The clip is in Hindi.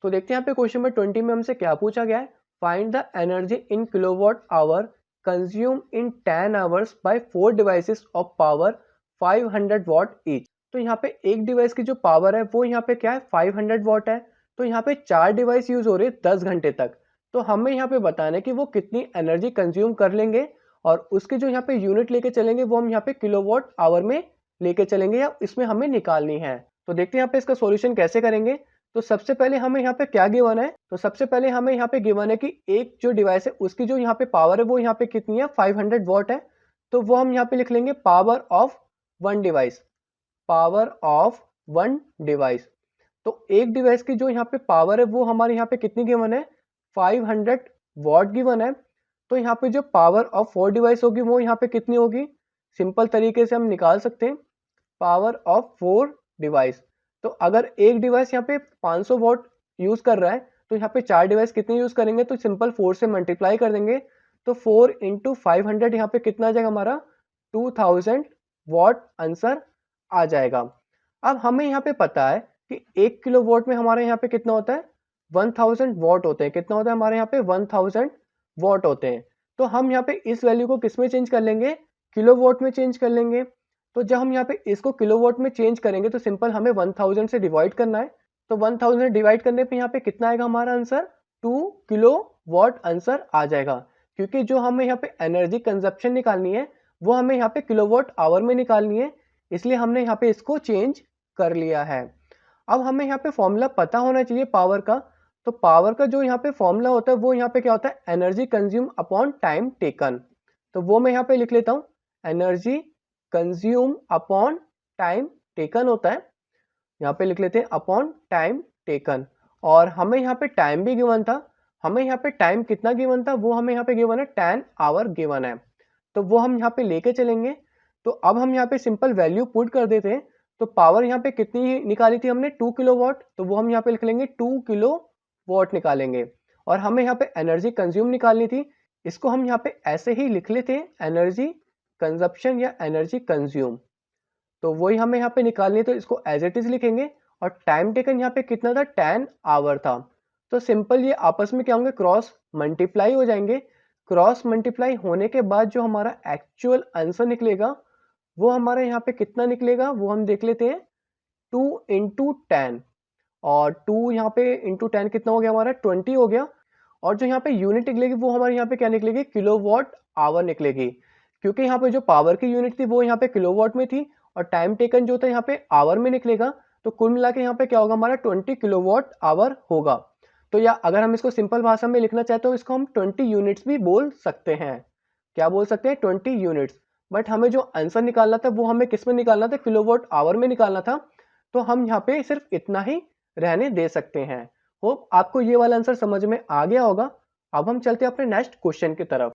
तो देखते हैं यहाँ पे क्वेश्चन नंबर 20 में हमसे क्या पूछा गया है। Find the energy in kilowatt hour consume in 10 hours bye 4 devices of power 500 what each. तो यहाँ पे एक डिवाइस की जो पावर है वो यहाँ पे क्या है 500 वॉट है। तो यहाँ पे 4 डिवाइस यूज हो रहे हैं 10 घंटे तक। तो हमें यहाँ पे बताना है कि वो कितनी एनर्जी कंज्यूम कर लेंगे और उसके जो यहाँ पे यूनिट लेके चलेंगे वो हम यहाँ पे किलोवाट आवर में लेके चलेंगे या इसमें हमें निकालनी है। तो देखते हैं यहाँ पे इसका सॉल्यूशन कैसे करेंगे। तो सबसे पहले हमें यहाँ पे क्या गिवन है, तो सबसे पहले हमें यहाँ पे गिवन है कि एक जो डिवाइस है उसकी जो यहाँ पे पावर है वो यहाँ पे कितनी है 500 वॉट है। तो वो हम यहाँ पे लिख लेंगे power of one device, power of one device. तो एक डिवाइस की जो यहाँ पे पावर है वो हमारे यहाँ पे कितनी गिवन है 500 वॉट गिवन है। तो यहाँ पे जो पावर ऑफ 4 डिवाइस होगी वो यहाँ पे कितनी होगी, सिंपल तरीके से हम निकाल सकते हैं पावर ऑफ 4 डिवाइस। तो अगर एक डिवाइस यहाँ पे 500 वॉट यूज कर रहा है तो यहाँ पे 4 डिवाइस कितने यूज करेंगे, तो सिंपल 4 से मल्टीप्लाई कर देंगे। तो 4 इंटू 500 यहाँ पे कितना आ जाएगा हमारा 2000 वॉट आंसर आ जाएगा। अब हमें यहाँ पे पता है कि 1 किलो वॉट में हमारे यहाँ पे कितना होता है 1000 वॉट होते हैं। कितना होता है हमारे यहाँ पे 1000 वॉट होते हैं। तो हम यहाँ पे इस वैल्यू को किस में चेंज कर लेंगे, किलो वॉट में चेंज कर लेंगे। तो जब हम यहाँ पे इसको किलोवाट में चेंज करेंगे तो सिंपल हमें 1000 से डिवाइड करना है। तो 1000 डिवाइड करने पे यहाँ पे कितना आएगा हमारा आंसर 2 किलोवाट आंसर आ जाएगा। क्योंकि जो हमें यहाँ पे एनर्जी कंजप्शन निकालनी है वो हमें यहाँ पे किलोवाट आवर में निकालनी है, इसलिए हमने यहाँ पे इसको चेंज कर लिया है। अब हमें यहाँ पे फॉर्मूला पता होना चाहिए पावर का। तो पावर का जो यहाँ पे फॉर्मूला होता है वो यहाँ पे क्या होता है energy consume upon time taken. तो वो मैं यहाँ पे लिख लेता हूँ, energy consume upon time taken होता है। यहाँ पे लिख लेते हैं अपॉन टाइम टेकन। और हमें यहाँ पे टाइम भी गिवन था, हमें यहाँ पे टाइम कितना गिवन था वो हमें यहाँ पे गिवन है 10 आवर गिवन है। तो वो हम यहाँ पे लेके चलेंगे। तो अब हम यहाँ पे सिंपल वैल्यू पुट कर देते हैं। तो पावर यहाँ पे कितनी निकाली थी हमने 2 किलोवाट, तो वो हम यहाँ पे लिख लेंगे 2 किलोवाट निकालेंगे। और हमें यहाँ पे एनर्जी कंज्यूम निकालनी थी, इसको हम यहाँ पे ऐसे ही लिख लेते हैं एनर्जी कंजप्शन या एनर्जी कंज्यूम। तो वही हमें यहाँ पे निकालनी है, तो इसको एज इट इज लिखेंगे। और टाइम टेकन यहाँ पे कितना था 10 आवर था। तो सिंपल ये आपस में क्या होंगे क्रॉस मल्टीप्लाई हो जाएंगे। क्रॉस मल्टीप्लाई होने के बाद जो हमारा एक्चुअल आंसर निकलेगा वो हमारे यहाँ पे कितना निकलेगा वो हम देख लेते हैं 2 इंटू 10। और 2 यहाँ पे इंटू 10 कितना हो गया हमारा 20 हो गया। और जो यहाँ पे यूनिट निकलेगी वो हमारे यहाँ पे क्या निकलेगी किलोवाट आवर निकलेगी। क्योंकि यहाँ पे जो पावर की यूनिट थी वो यहाँ पे किलोवाट में थी और टाइम टेकन जो था यहाँ पे आवर में निकलेगा। तो कुल मिला के यहाँ पे क्या होगा हमारा 20 किलोवाट आवर होगा। तो या अगर हम इसको सिंपल भाषा में लिखना चाहते हो इसको हम 20 यूनिट्स भी बोल सकते हैं। क्या बोल सकते हैं 20 यूनिट्स। बट हमें जो आंसर निकालना था वो हमें किस में निकालना था किलोवाट आवर में निकालना था। तो हम यहाँ पे सिर्फ इतना ही रहने दे सकते हैं। होप आपको ये वाला आंसर समझ में आ गया होगा। अब हम चलते हैं अपने नेक्स्ट क्वेश्चन की तरफ।